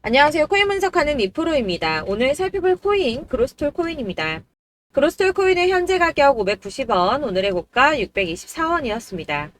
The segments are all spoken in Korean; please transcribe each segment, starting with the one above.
안녕하세요. 코인 분석하는 이프로입니다. 오늘 살펴볼 코인, 그로스톨 코인입니다. 그로스톨 코인의 현재 가격 590원, 오늘의 고가 624원이었습니다.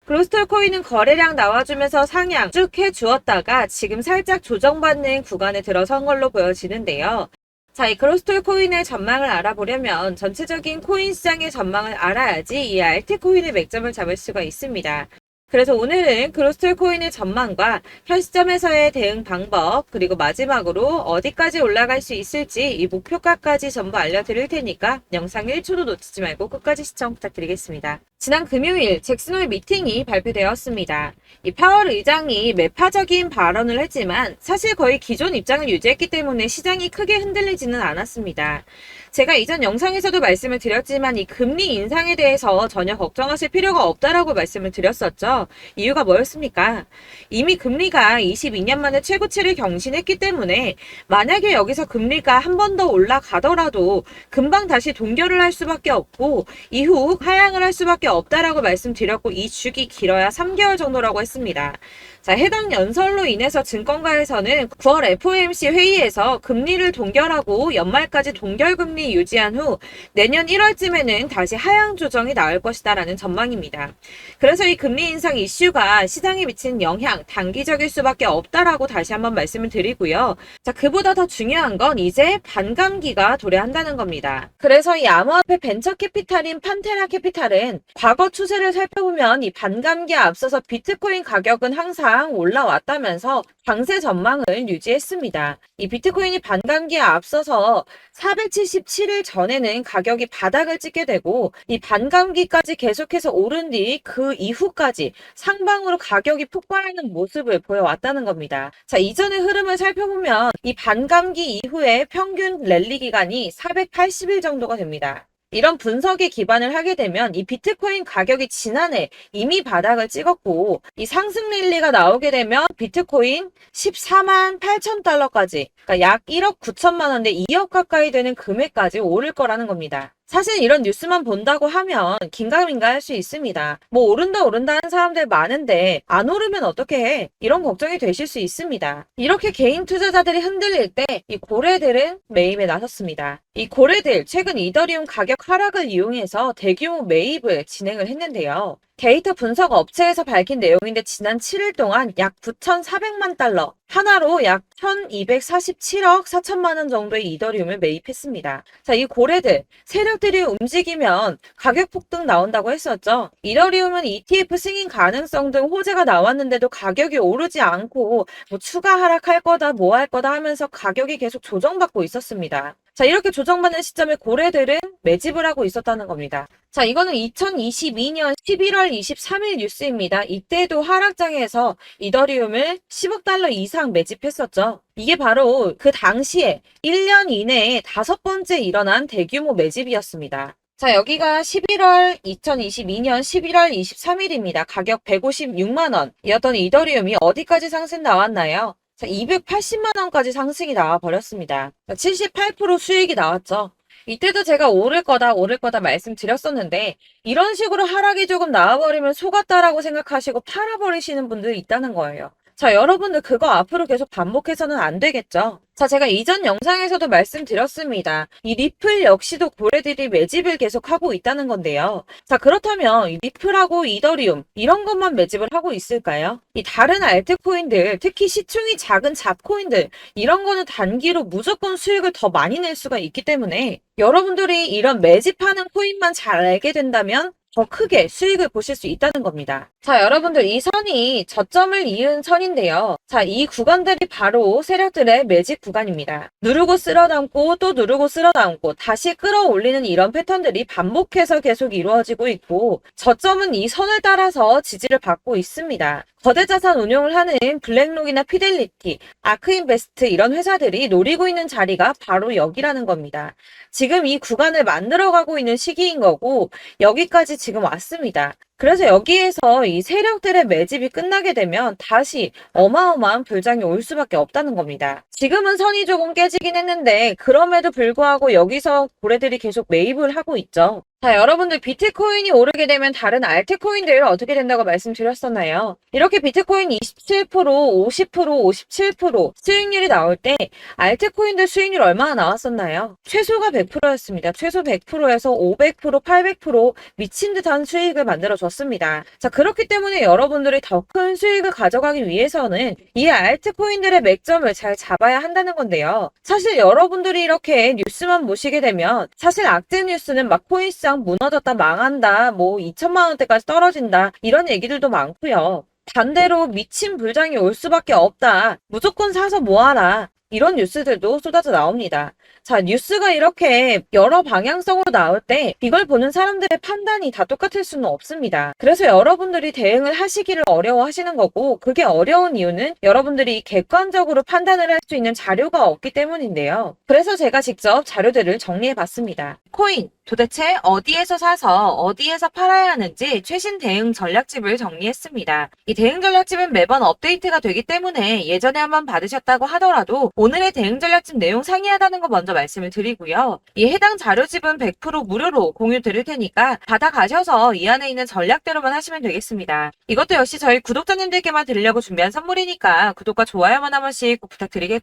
그로스톨 코인은 거래량 나와주면서 상향 쭉 해주었다가 지금 살짝 조정받는 구간에 들어선 걸로 보여지는데요. 자, 이 그로스톨 코인의 전망을 알아보려면 전체적인 코인 시장의 전망을 알아야지 이 알트코인의 맥점을 잡을 수가 있습니다. 그래서 오늘은 그로스톨 코인의 전망과 현 시점에서의 대응 방법, 그리고 마지막으로 어디까지 올라갈 수 있을지 이 목표가까지 전부 알려드릴 테니까 영상 1초도 놓치지 말고 끝까지 시청 부탁드리겠습니다. 지난 금요일 잭슨홀 미팅이 발표되었습니다. 이 파월 의장이 매파적인 발언을 했지만 사실 거의 기존 입장을 유지했기 때문에 시장이 크게 흔들리지는 않았습니다. 제가 이전 영상에서도 말씀을 드렸지만 이 금리 인상에 대해서 전혀 걱정하실 필요가 없다라고 말씀을 드렸었죠. 이유가 뭐였습니까? 이미 금리가 22년 만에 최고치를 경신했기 때문에 만약에 여기서 금리가 한 번 더 올라가더라도 금방 다시 동결을 할 수밖에 없고 이후 하향을 할 수밖에 없다라고 말씀드렸고 이 주기 길어야 3개월 정도라고 했습니다. 자, 해당 연설로 인해서 증권가에서는 9월 FOMC 회의에서 금리를 동결하고 연말까지 동결금리 유지한 후 내년 1월쯤에는 다시 하향 조정이 나올 것이다라는 전망입니다. 그래서 이 금리 인상 이슈가 시장에 미치는 영향 단기적일 수밖에 없다라고 다시 한번 말씀을 드리고요. 자, 그보다 더 중요한 건 이제 반감기가 도래한다는 겁니다. 그래서 이 암호화폐 벤처 캐피탈인 판테라 캐피탈은 과거 추세를 살펴보면 이 반감기에 앞서서 비트코인 가격은 항상 올라왔다면서 강세 전망을 유지했습니다. 이 비트코인이 반감기에 앞서서 477일 전에는 가격이 바닥을 찍게 되고 이 반감기까지 계속해서 오른 뒤 그 이후까지 상방으로 가격이 폭발하는 모습을 보여왔다는 겁니다. 자, 이전의 흐름을 살펴보면 이 반감기 이후에 평균 랠리 기간이 480일 정도가 됩니다. 이런 분석에 기반을 하게 되면 이 비트코인 가격이 지난해 이미 바닥을 찍었고 이 상승 랠리가 나오게 되면 비트코인 14만 8천 달러까지 그러니까 약 1억 9천만 원대 2억 가까이 되는 금액까지 오를 거라는 겁니다. 사실 이런 뉴스만 본다고 하면 긴가민가 할 수 있습니다. 뭐 오른다 하는 사람들 많은데 안 오르면 어떻게 해? 이런 걱정이 되실 수 있습니다. 이렇게 개인 투자자들이 흔들릴 때 이 고래들은 매입에 나섰습니다. 이 고래들 최근 이더리움 가격 하락을 이용해서 대규모 매입을 진행을 했는데요. 데이터 분석 업체에서 밝힌 내용인데 지난 7일 동안 약 9,400만 달러, 하나로 약 1,247억 4천만 원 정도의 이더리움을 매입했습니다. 자, 이 고래들, 세력들이 움직이면 가격 폭등 나온다고 했었죠. 이더리움은 ETF 승인 가능성 등 호재가 나왔는데도 가격이 오르지 않고 뭐 추가 하락할 거다, 뭐 할 거다 하면서 가격이 계속 조정받고 있었습니다. 자, 이렇게 조정받는 시점에 고래들은 매집을 하고 있었다는 겁니다. 자, 이거는 2022년 11월 23일 뉴스입니다. 이때도 하락장에서 이더리움을 10억 달러 이상 매집했었죠. 이게 바로 그 당시에 1년 이내에 5번째 일어난 대규모 매집이었습니다. 자, 여기가 2022년 11월 23일입니다. 가격 156만 원이었던 이더리움이 어디까지 상승 나왔나요? 자, 280만 원까지 상승이 나와 버렸습니다. 78% 수익이 나왔죠. 이때도 제가 오를 거다 말씀드렸었는데 이런 식으로 하락이 조금 나와버리면 속았다라고 생각하시고 팔아버리시는 분들이 있다는 거예요. 자, 여러분들 그거 앞으로 계속 반복해서는 안 되겠죠. 자, 제가 이전 영상에서도 말씀드렸습니다. 이 리플 역시도 고래들이 매집을 계속하고 있다는 건데요. 자, 그렇다면 이 리플하고 이더리움 이런 것만 매집을 하고 있을까요? 이 다른 알트코인들, 특히 시총이 작은 잡코인들 이런 거는 단기로 무조건 수익을 더 많이 낼 수가 있기 때문에 여러분들이 이런 매집하는 코인만 잘 알게 된다면 더 크게 수익을 보실 수 있다는 겁니다. 자, 여러분들 이 선이 저점을 이은 선인데요. 자, 이 구간들이 바로 세력들의 매집 구간입니다. 누르고 쓸어담고 또 누르고 쓸어담고 다시 끌어올리는 이런 패턴들이 반복해서 계속 이루어지고 있고 저점은 이 선을 따라서 지지를 받고 있습니다. 거대자산 운용을 하는 블랙록이나 피델리티, 아크인베스트 이런 회사들이 노리고 있는 자리가 바로 여기라는 겁니다. 지금 이 구간을 만들어가고 있는 시기인 거고 여기까지 지금 왔습니다. 그래서 여기에서 이 세력들의 매집이 끝나게 되면 다시 어마어마한 불장이 올 수밖에 없다는 겁니다. 지금은 선이 조금 깨지긴 했는데 그럼에도 불구하고 여기서 고래들이 계속 매입을 하고 있죠. 자, 여러분들 비트코인이 오르게 되면 다른 알트코인들 어떻게 된다고 말씀드렸었나요? 이렇게 비트코인 27%, 50%, 57% 수익률이 나올 때 알트코인들 수익률 얼마나 나왔었나요? 최소가 100%였습니다. 최소 100%에서 500%, 800% 미친 듯한 수익을 만들어줬습니다. 자, 그렇기 때문에 여러분들이 더 큰 수익을 가져가기 위해서는 이 알트코인들의 맥점을 잘 잡아야 한다는 건데요. 사실 여러분들이 이렇게 뉴스만 보시게 되면 사실 악재 뉴스는 막 코인시장 무너졌다, 망한다, 뭐 2천만 원대까지 떨어진다 이런 얘기들도 많고요. 반대로 미친 불장이 올 수밖에 없다. 무조건 사서 모아라. 이런 뉴스들도 쏟아져 나옵니다. 자, 뉴스가 이렇게 여러 방향성으로 나올 때 이걸 보는 사람들의 판단이 다 똑같을 수는 없습니다. 그래서 여러분들이 대응을 하시기를 어려워하시는 거고, 그게 어려운 이유는 여러분들이 객관적으로 판단을 할 수 있는 자료가 없기 때문인데요. 그래서 제가 직접 자료들을 정리해 봤습니다. 코인, 도대체 어디에서 사서 어디에서 팔아야 하는지 최신 대응 전략집을 정리했습니다. 이 대응 전략집은 매번 업데이트가 되기 때문에 예전에 한번 받으셨다고 하더라도 오늘의 대응 전략집 내용 상이하다는 거 먼저 말씀을 드리고요. 이 해당 자료집은 100% 무료로 공유 드릴 테니까 받아가셔서 이 안에 있는 전략대로만 하시면 되겠습니다. 이것도 역시 저희 구독자님들께만 드리려고 준비한 선물이니까 구독과 좋아요만 한 번씩 꼭 부탁드리겠고요.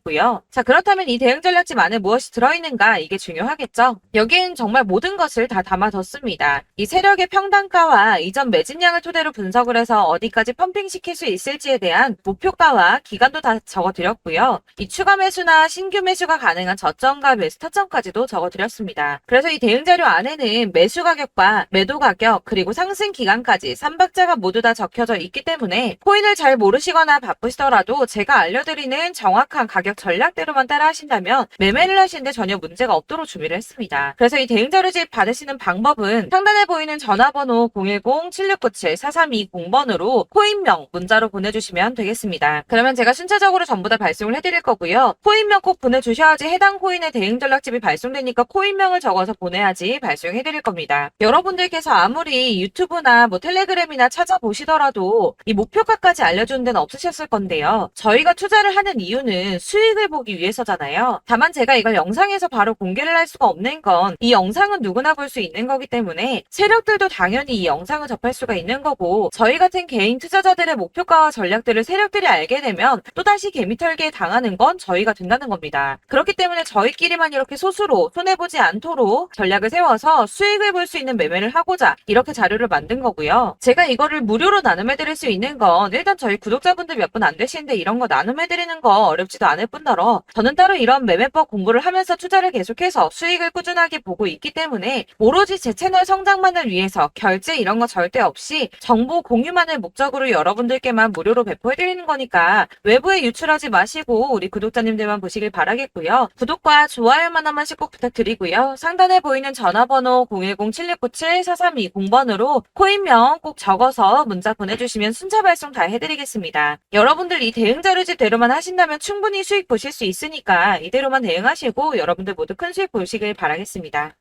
자, 그렇다면 이 대응 전략집 안에 무엇이 들어있는가, 이게 중요하겠죠? 여기엔 정말 모든 것을 다 담아뒀습니다. 이 세력의 평단가와 이전 매집량을 토대로 분석을 해서 어디까지 펌핑시킬 수 있을지에 대한 목표가와 기간도 다 적어드렸고요. 이 추가 매수나 신규 매수가 가능한 저점과 매수 타점까지도 적어드렸습니다. 그래서 이 대응 자료 안에는 매수 가격과 매도 가격 그리고 상승 기간까지 3박자가 모두 다 적혀져 있기 때문에 코인을 잘 모르시거나 바쁘시더라도 제가 알려드리는 정확한 가격 전략대로만 따라 하신다면 매매를 하시는데 전혀 문제가 없도록 준비를 했습니다. 그래서 이 대응 자료집 받으시는 방법은 상단에 보이는 전화번호 010-7697-4320번으로 코인명 문자로 보내주시면 되겠습니다. 그러면 제가 순차적으로 전부 다 발송을 해드릴 거고요. 코인명 꼭 보내주셔야지 해당 코인의 대응 전략집이 발송되니까 코인명을 적어서 보내야지 발송해드릴 겁니다. 여러분들께서 아무리 유튜브나 뭐 텔레그램이나 찾아보시더라도 이 목표가까지 알려주는 데는 없으셨을 건데요. 저희가 투자를 하는 이유는 수익을 보기 위해서잖아요. 다만 제가 이걸 영상에서 바로 공개를 할 수가 없는 건 이 영상은 누구나 볼 수 있는 거기 때문에 세력들도 당연히 이 영상을 접할 수가 있는 거고, 저희 같은 개인 투자자들의 목표가와 전략들을 세력들이 알게 되면 또다시 개미털기에 당하는 건 저희가 된다는 겁니다. 그렇기 때문에 저희끼리만 이렇게 소수로 손해보지 않도록 전략을 세워서 수익을 볼 수 있는 매매를 하고자 이렇게 자료를 만든 거고요. 제가 이거를 무료로 나눔해드릴 수 있는 건 일단 저희 구독자분들 몇 분 안 되시는데 이런 거 나눔해드리는 거 어렵지도 않을 뿐더러 저는 따로 이런 매매법 공부를 하면서 투자를 계속해서 수익을 꾸준하게 보고 있기 때문에 오로지 제 채널 성장만을 위해서 결제 이런 거 절대 없이 정보 공유만을 목적으로 여러분들께만 무료로 배포해드리는 거니까 외부에 유출하지 마시고 우리 구독자님들만 보시길 바라겠고요. 구독과 좋아요만 한 번씩 꼭 부탁드리고요. 상단에 보이는 전화번호 010-7697-4320번으로 코인명 꼭 적어서 문자 보내주시면 순차 발송 다 해드리겠습니다. 여러분들 이 대응 자료집 대로만 하신다면 충분히 수익 보실 수 있으니까 이대로만 대응하시고 여러분들 모두 큰 수익 보시길 바라겠습니다.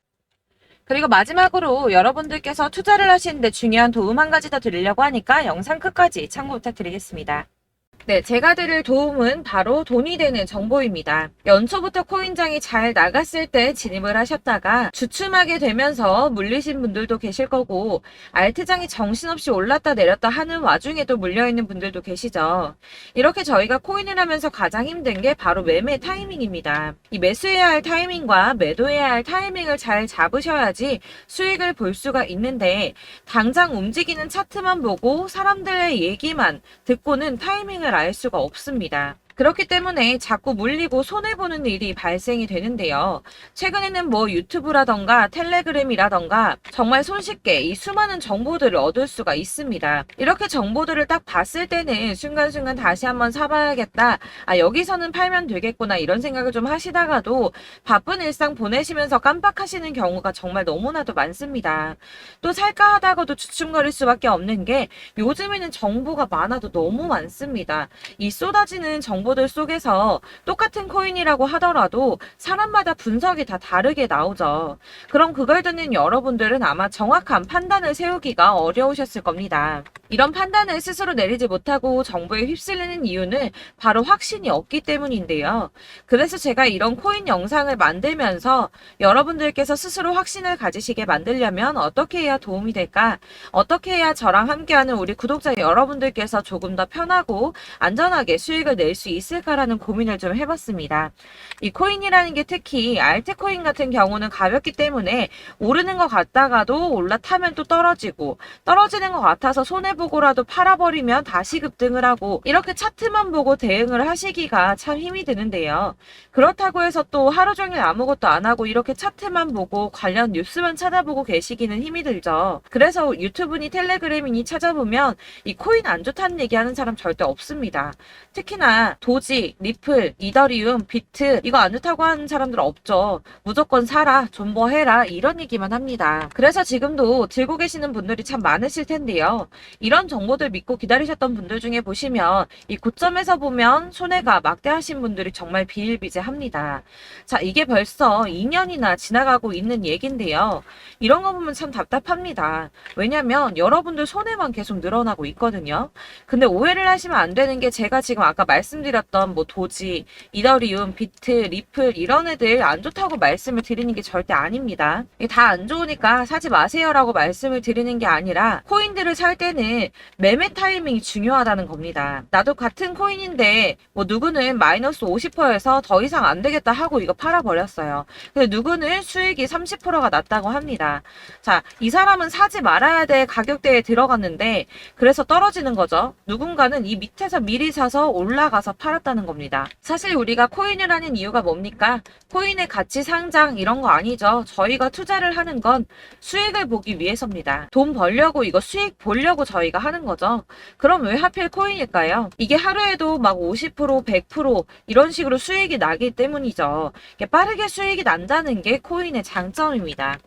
그리고 마지막으로 여러분들께서 투자를 하시는데 중요한 도움 한 가지 더 드리려고 하니까 영상 끝까지 참고 부탁드리겠습니다. 네, 제가 드릴 도움은 바로 돈이 되는 정보입니다. 연초부터 코인장이 잘 나갔을 때 진입을 하셨다가 주춤하게 되면서 물리신 분들도 계실 거고, 알트장이 정신없이 올랐다 내렸다 하는 와중에도 물려있는 분들도 계시죠. 이렇게 저희가 코인을 하면서 가장 힘든 게 바로 매매 타이밍입니다. 이 매수해야 할 타이밍과 매도해야 할 타이밍을 잘 잡으셔야지 수익을 볼 수가 있는데, 당장 움직이는 차트만 보고 사람들의 얘기만 듣고는 타이밍을 알 수가 없습니다. 그렇기 때문에 자꾸 물리고 손해보는 일이 발생이 되는데요. 최근에는 뭐 유튜브라던가 텔레그램이라던가 정말 손쉽게 이 수많은 정보들을 얻을 수가 있습니다. 이렇게 정보들을 딱 봤을 때는 순간순간 다시 한번 사봐야겠다, 아 여기서는 팔면 되겠구나 이런 생각을 좀 하시다가도 바쁜 일상 보내시면서 깜빡하시는 경우가 정말 너무나도 많습니다. 또 살까 하다가도 주춤거릴 수밖에 없는 게 요즘에는 정보가 많아도 너무 많습니다. 이 쏟아지는 정보 정보들 속에서 똑같은 코인이라고 하더라도 사람마다 분석이 다 다르게 나오죠. 그럼 그걸 듣는 여러분들은 아마 정확한 판단을 세우기가 어려우셨을 겁니다. 이런 판단을 스스로 내리지 못하고 정보에 휩쓸리는 이유는 바로 확신이 없기 때문인데요. 그래서 제가 이런 코인 영상을 만들면서 여러분들께서 스스로 확신을 가지시게 만들려면 어떻게 해야 도움이 될까? 어떻게 해야 저랑 함께하는 우리 구독자 여러분들께서 조금 더 편하고 안전하게 수익을 낼 수 있을까라는 고민을 좀 해봤습니다. 이 코인이라는 게 특히 알트코인 같은 경우는 가볍기 때문에 오르는 것 같다가도 올라타면 또 떨어지고 떨어지는 것 같아서 손해보고라도 팔아버리면 다시 급등을 하고 이렇게 차트만 보고 대응을 하시기가 참 힘이 드는데요. 그렇다고 해서 또 하루 종일 아무것도 안 하고 이렇게 차트만 보고 관련 뉴스만 찾아보고 계시기는 힘이 들죠. 그래서 유튜브니 텔레그램이니 찾아보면 이 코인 안 좋다는 얘기하는 사람 절대 없습니다. 특히나 도지, 리플, 이더리움, 비트 이거 안 좋다고 하는 사람들 없죠. 무조건 사라, 존버해라 이런 얘기만 합니다. 그래서 지금도 들고 계시는 분들이 참 많으실 텐데요. 이런 정보들 믿고 기다리셨던 분들 중에 보시면 이 고점에서 보면 손해가 막대하신 분들이 정말 비일비재합니다. 자, 이게 벌써 2년이나 지나가고 있는 얘긴데요. 이런 거 보면 참 답답합니다. 왜냐면 여러분들 손해만 계속 늘어나고 있거든요. 근데 오해를 하시면 안 되는 게 제가 지금 아까 말씀드렸던 뭐 도지, 이더리움, 비트, 리플 이런 애들 안 좋다고 말씀을 드리는 게 절대 아닙니다. 이게 다 안 좋으니까 사지 마세요라고 말씀을 드리는 게 아니라 코인들을 살 때는 매매 타이밍이 중요하다는 겁니다. 나도 같은 코인인데 뭐 누구는 마이너스 50%에서 더 이상 안 되겠다 하고 이거 팔아버렸어요. 근데 누구는 수익이 30%가 났다고 합니다. 자, 이 사람은 사지 말아야 될 가격대에 들어갔는데 그래서 떨어지는 거죠. 누군가는 이 밑에서 미리 사서 올라가서 팔았다는 겁니다. 사실 우리가 코인을 하는 이유가 뭡니까? 코인의 가치 상장 이런 거 아니죠. 저희가 투자를 하는 건 수익을 보기 위해서입니다. 돈 벌려고 이거 수익 보려고 저희가 하는 거죠. 그럼 왜 하필 코인일까요? 이게 하루에도 막 50%, 100% 이런 식으로 수익이 나기 때문이죠. 빠르게 수익이 난다는 게 코인의 장점입니다.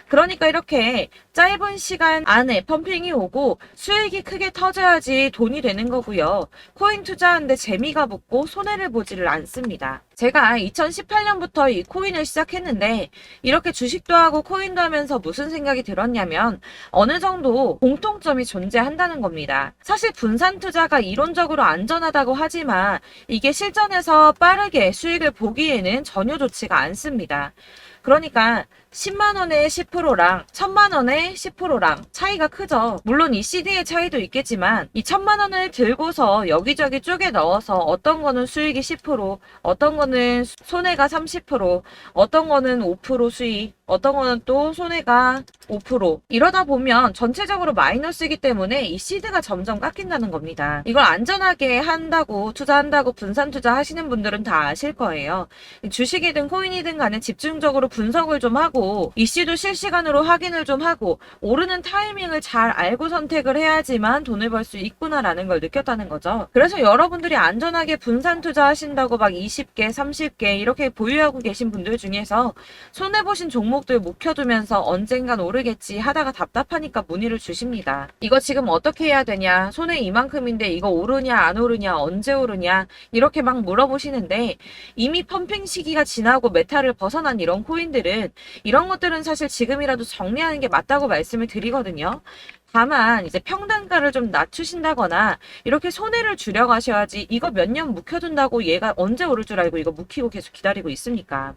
그러니까 이렇게 짧은 시간 안에 펌핑이 오고 수익이 크게 터져야지 돈이 되는 거고요. 코인 투자하는데 재미가 붙고 손해를 보지를 않습니다. 제가 2018년부터 이 코인을 시작했는데 이렇게 주식도 하고 코인도 하면서 무슨 생각이 들었냐면 어느 정도 공통점이 존재한다는 겁니다. 사실 분산 투자가 이론적으로 안전하다고 하지만 이게 실전에서 빠르게 수익을 보기에는 전혀 좋지가 않습니다. 그러니까 10만원에 10%랑 1000만원에 10%랑 차이가 크죠. 물론 이 CD의 차이도 있겠지만 이 1000만원을 들고서 여기저기 쪼개 넣어서 어떤 거는 수익이 10%, 어떤 거는 손해가 30%, 어떤 거는 5% 수익, 어떤 거는 또 손해가 5%. 이러다 보면 전체적으로 마이너스이기 때문에 이 시드가 점점 깎인다는 겁니다. 이걸 안전하게 한다고 투자한다고 분산 투자하시는 분들은 다 아실 거예요. 주식이든 코인이든 간에 집중적으로 분석을 좀 하고 이슈도 실시간으로 확인을 좀 하고 오르는 타이밍을 잘 알고 선택을 해야지만 돈을 벌 수 있구나라는 걸 느꼈다는 거죠. 그래서 여러분들이 안전하게 분산 투자하신다고 막 20개, 30개 이렇게 보유하고 계신 분들 중에서 손해보신 종목들 묵혀두면서 언젠간 오르겠지 하다가 답답하니까 문의를 주십니다. 이거 지금 어떻게 해야 되냐? 손해 이만큼인데 이거 오르냐 안 오르냐 언제 오르냐 이렇게 막 물어보시는데 이미 펌핑 시기가 지나고 메타를 벗어난 이런 코인들은 이런 것들은 사실 지금이라도 정리하는 게 맞다고 말씀을 드리거든요. 다만 이제 평단가를 좀 낮추신다거나 이렇게 손해를 줄여가셔야지 이거 몇 년 묵혀둔다고 얘가 언제 오를 줄 알고 이거 묵히고 계속 기다리고 있습니까?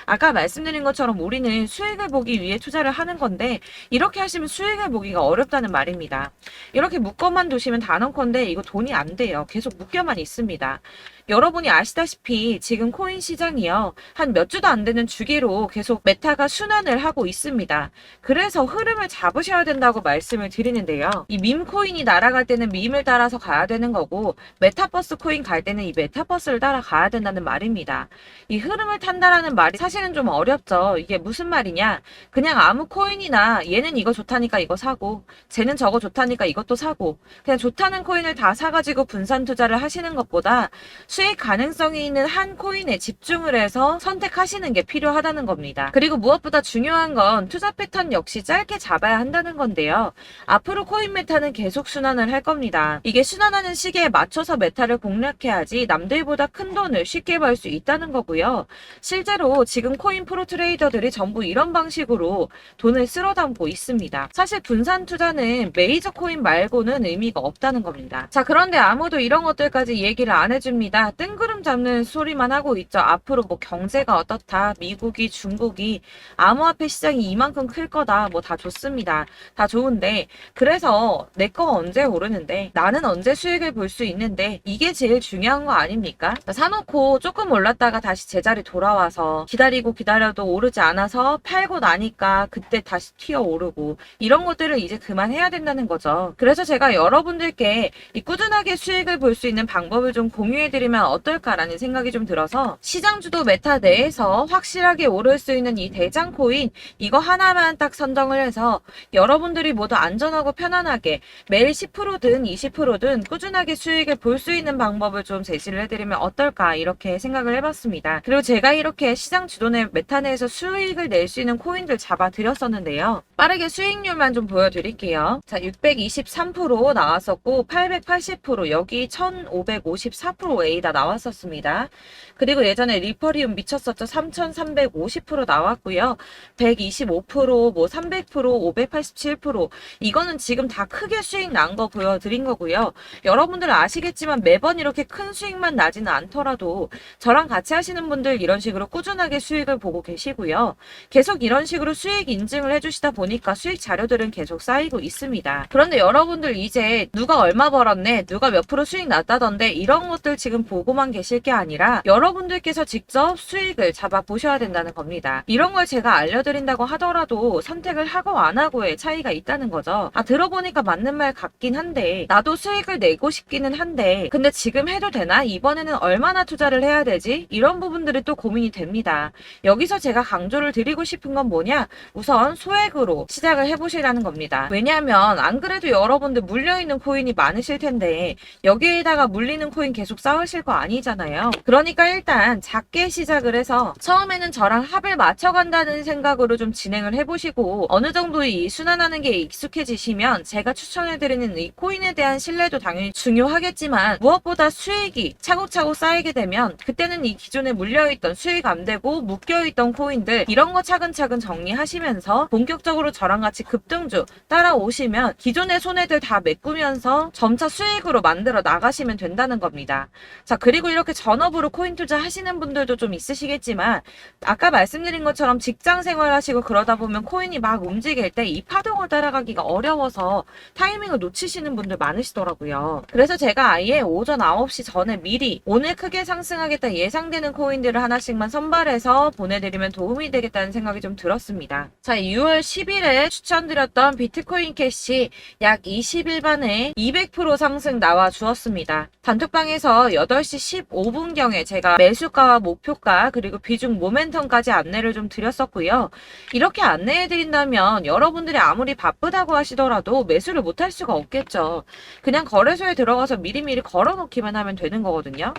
아까 말씀드린 것처럼 우리는 수익을 보기 위해 투자를 하는 건데 이렇게 하시면 수익을 보기가 어렵다는 말입니다. 이렇게 묶어만 두시면 단언컨대 이거 돈이 안 돼요. 계속 묶여만 있습니다. 여러분이 아시다시피 지금 코인 시장이요. 한 몇 주도 안 되는 주기로 계속 메타가 순환을 하고 있습니다. 그래서 흐름을 잡으셔야 된다고 말씀을 드리는데요. 이 밈 코인이 날아갈 때는 밈을 따라서 가야 되는 거고 메타버스 코인 갈 때는 이 메타버스를 따라가야 된다는 말입니다. 이 흐름을 탄다라는 말이 사실은 좀 어렵죠. 이게 무슨 말이냐. 그냥 아무 코인이나 얘는 이거 좋다니까 이거 사고 쟤는 저거 좋다니까 이것도 사고 그냥 좋다는 코인을 다 사가지고 분산 투자를 하시는 것보다 수익 가능성이 있는 한 코인에 집중을 해서 선택하시는 게 필요하다는 겁니다. 그리고 무엇보다 중요한 건 투자 패턴 역시 짧게 잡아야 한다는 건데요. 앞으로 코인 메타는 계속 순환을 할 겁니다. 이게 순환하는 시기에 맞춰서 메타를 공략해야지 남들보다 큰 돈을 쉽게 벌 수 있다는 거고요. 실제로 지금 코인 프로 트레이더들이 전부 이런 방식으로 돈을 쓸어 담고 있습니다. 사실 분산 투자는 메이저 코인 말고는 의미가 없다는 겁니다. 자, 그런데 아무도 이런 것들까지 얘기를 안 해줍니다. 뜬구름 잡는 소리만 하고 있죠. 앞으로 뭐 경제가 어떻다, 미국이, 중국이, 암호화폐 시장이 이만큼 클 거다, 뭐 다 좋습니다. 다 좋은데, 그래서 내 거 언제 오르는데, 나는 언제 수익을 볼 수 있는데, 이게 제일 중요한 거 아닙니까? 사놓고 조금 올랐다가 다시 제자리 돌아와서 기다리고 기다려도 오르지 않아서 팔고 나니까 그때 다시 튀어 오르고, 이런 것들을 이제 그만해야 된다는 거죠. 그래서 제가 여러분들께 이 꾸준하게 수익을 볼 수 있는 방법을 좀 공유해드리면 어떨까라는 생각이 좀 들어서 시장주도 메타 내에서 확실하게 오를 수 있는 이 대장 코인 이거 하나만 딱 선정을 해서 여러분들이 모두 안전하고 편안하게 매일 10%든 20%든 꾸준하게 수익을 볼 수 있는 방법을 좀 제시를 해드리면 어떨까 이렇게 생각을 해봤습니다. 그리고 제가 이렇게 시장 주도내 메타 내에서 수익을 낼 수 있는 코인들 잡아드렸었는데요. 빠르게 수익률만 좀 보여드릴게요. 자, 623% 나왔었고 880% 여기 1554% A다 나왔었습니다. 그리고 예전에 리퍼리움 미쳤었죠. 3350% 나왔고요. 125%, 뭐 300%, 587% 이거는 지금 다 크게 수익 난 거 보여드린 거고요. 여러분들 아시겠지만 매번 이렇게 큰 수익만 나지는 않더라도 저랑 같이 하시는 분들 이런 식으로 꾸준하게 수익을 보고 계시고요. 계속 이런 식으로 수익 인증을 해주시다 보니까 수익 자료들은 계속 쌓이고 있습니다. 그런데 여러분들 이제 누가 얼마 벌었네, 누가 몇 프로 수익 났다던데 이런 것들 지금 보고만 계실 게 아니라 여러분들께서 직접 수익을 잡아 보셔야 된다는 겁니다. 이런 걸 제가 알려드린다고 하더라도 선택을 하고 안 하고의 차이가 있다는 거죠. 들어보니까 맞는 말 같긴 한데 나도 수익을 내고 싶기는 한데 근데 지금 해도 되나? 이번에는 얼마나 투자를 해야 되지? 이런 부분들이 또 고민이 됩니다. 여기서 제가 강조를 드리고 싶은 건 뭐냐? 우선 소액으로 시작을 해보시라는 겁니다. 왜냐하면 안 그래도 여러분들 물려있는 코인이 많으실 텐데 여기에다가 물리는 코인 계속 쌓으실 거 아니잖아요. 그러니까 일단 작게 시작을 해서 처음에는 저랑 합을 맞춰간다는 생각으로 좀 진행을 해보시고 어느 정도 이 순환하는 게 익숙해지시면 제가 추천해드리는 이 코인에 대한 신뢰도 당연히 중요하겠지만 무엇보다 수익이 차곡차곡 쌓이게 되면 그때는 이 기존에 물려있던 수익 안 되고 묶여있던 코인들 이런 거 차근차근 정리하시면서 본격적으로 저랑 같이 급등주 따라오시면 기존의 손해들 다 메꾸면서 점차 수익으로 만들어 나가시면 된다는 겁니다. 자, 그리고 이렇게 전업으로 코인 투자 하시는 분들도 좀 있으시겠지만 아까 말씀드린 것처럼 직장 생활 하시고 그러다 보면 코인이 막 움직일 때 이 파동을 따라가기가 어려워서 타이밍을 놓치시는 분들 많으시더라고요. 그래서 제가 아예 오전 9시 전에 미리 오늘 크게 상승하겠다 예상되는 코인들을 하나씩만 선발해서 보내드리면 도움이 되겠다는 생각이 좀 들었습니다. 자, 6월 10일에 추천드렸던 비트코인 캐시 약 20일 만에 200% 상승 나와 주었습니다. 단톡방에서 8시 15분경에 제가 매수가와 목표가 그리고 비중 모멘텀까지 안내를 좀 드렸었고요. 이렇게 안내해드린다면 여러분들이 아무리 바쁘다고 하시더라도 매수를 못할 수가 없겠죠. 그냥 거래소에 들어가서 미리미리 걸어놓기만 하면 되는 거거든요.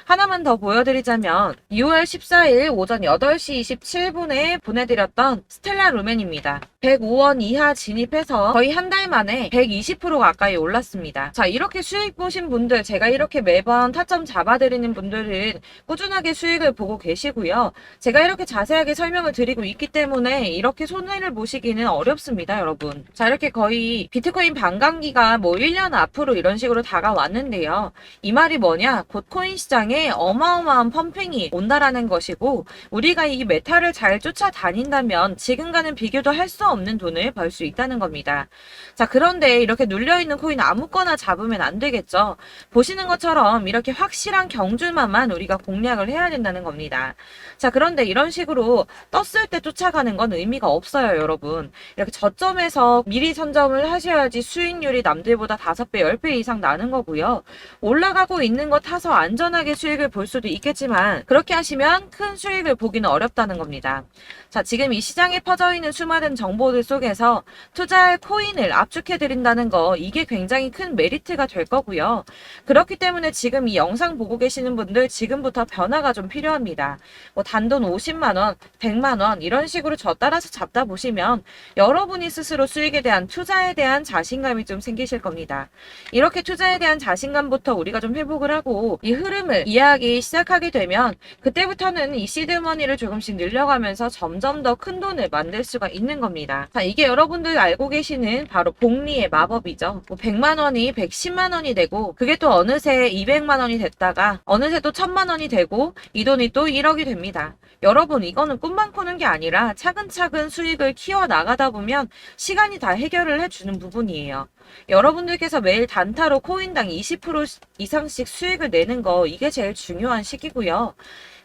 하나만 더 보여드리자면 6월 14일 오전 8시 27분에 보내드렸던 스텔라 루멘입니다. 105원 이하 진입해서 거의 한 달 만에 120% 가까이 올랐습니다. 자, 이렇게 수익 보신 분들, 제가 이렇게 매번 타점 잡아드리는 분들은 꾸준하게 수익을 보고 계시고요. 제가 이렇게 자세하게 설명을 드리고 있기 때문에 이렇게 손해를 보시기는 어렵습니다, 여러분. 자, 이렇게 거의 비트코인 반감기가 뭐 1년 앞으로 이런 식으로 다가왔는데요. 이 말이 뭐냐? 곧 코인 시장에 어마어마한 펌핑이 온다라는 것이고 우리가 이 메타를 잘 쫓아다닌다면 지금과는 비교도 할 수 없는 돈을 벌 수 있다는 겁니다. 자, 그런데 이렇게 눌려있는 코인 아무거나 잡으면 안 되겠죠. 보시는 것처럼 이렇게 확실한 경주만만 우리가 공략을 해야 된다는 겁니다. 자, 그런데 이런 식으로 떴을 때 쫓아가는 건 의미가 없어요, 여러분. 이렇게 저점에서 미리 선점을 하셔야지 수익률이 남들보다 5배, 10배 이상 나는 거고요. 올라가고 있는 거 타서 안전하게 수익을 볼 수도 있겠지만 그렇게 하시면 큰 수익을 보기는 어렵다는 겁니다. 자, 지금 이 시장에 퍼져있는 수많은 정보들 속에서 투자할 코인을 압축해드린다는 거 이게 굉장히 큰 메리트가 될 거고요. 그렇기 때문에 지금 이 영상 영상 보고 계시는 분들 지금부터 변화가 좀 필요합니다. 뭐 단돈 50만원, 100만원 이런 식으로 저 따라서 잡다 보시면 여러분이 스스로 수익에 대한 투자에 대한 자신감이 좀 생기실 겁니다. 이렇게 투자에 대한 자신감부터 우리가 좀 회복을 하고 이 흐름을 이해하기 시작하게 되면 그때부터는 이 시드머니를 조금씩 늘려가면서 점점 더 큰 돈을 만들 수가 있는 겁니다. 자, 이게 여러분들 알고 계시는 바로 복리의 마법이죠. 뭐 100만원이 110만원이 되고 그게 또 어느새 200만원이 됐다가 어느새 또 1000만원이 되고 이 돈이 또 1억이 됩니다. 여러분 이거는 꿈만 꾸는 게 아니라 차근차근 수익을 키워 나가다 보면 시간이 다 해결을 해주는 부분이에요. 여러분들께서 매일 단타로 코인당 20% 이상씩 수익을 내는 거 이게 제일 중요한 시기고요.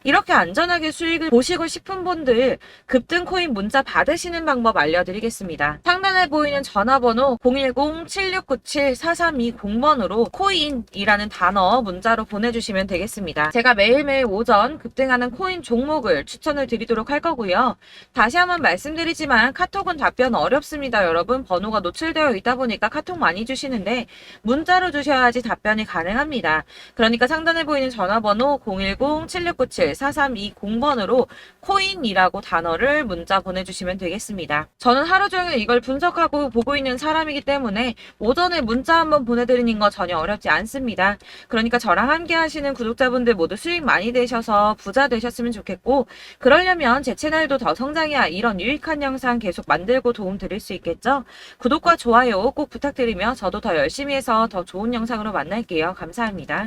이렇게 안전하게 수익을 보시고 싶은 분들 급등 코인 문자 받으시는 방법 알려드리겠습니다. 상단에 보이는 전화번호 010-7697-4320번으로 코인이라는 단어 문자로 보내주시면 되겠습니다. 제가 매일매일 오전 급등하는 코인 종목을 추천을 드리도록 할 거고요. 다시 한번 말씀드리지만 카톡은 답변 어렵습니다. 여러분 번호가 노출되어 있다 보니까 카톡 많이 주시는데 문자로 주셔야지 답변이 가능합니다. 그러니까 상단에 보이는 전화번호 010-7697-4320번으로 코인이라고 단어를 문자 보내주시면 되겠습니다. 저는 하루 종일 이걸 분석하고 보고 있는 사람이기 때문에 오전에 문자 한번 보내드리는 거 전혀 어렵지 않습니다. 그러니까 저랑 함께 하시는 구독자분들 모두 수익 많이 되셔서 부자 되셨으면 좋겠고 그러려면 제 채널도 더 성장해야 이런 유익한 영상 계속 만들고 도움 드릴 수 있겠죠? 구독과 좋아요 꼭 부탁드리며 저도 더 열심히 해서 더 좋은 영상으로 만날게요. 감사합니다.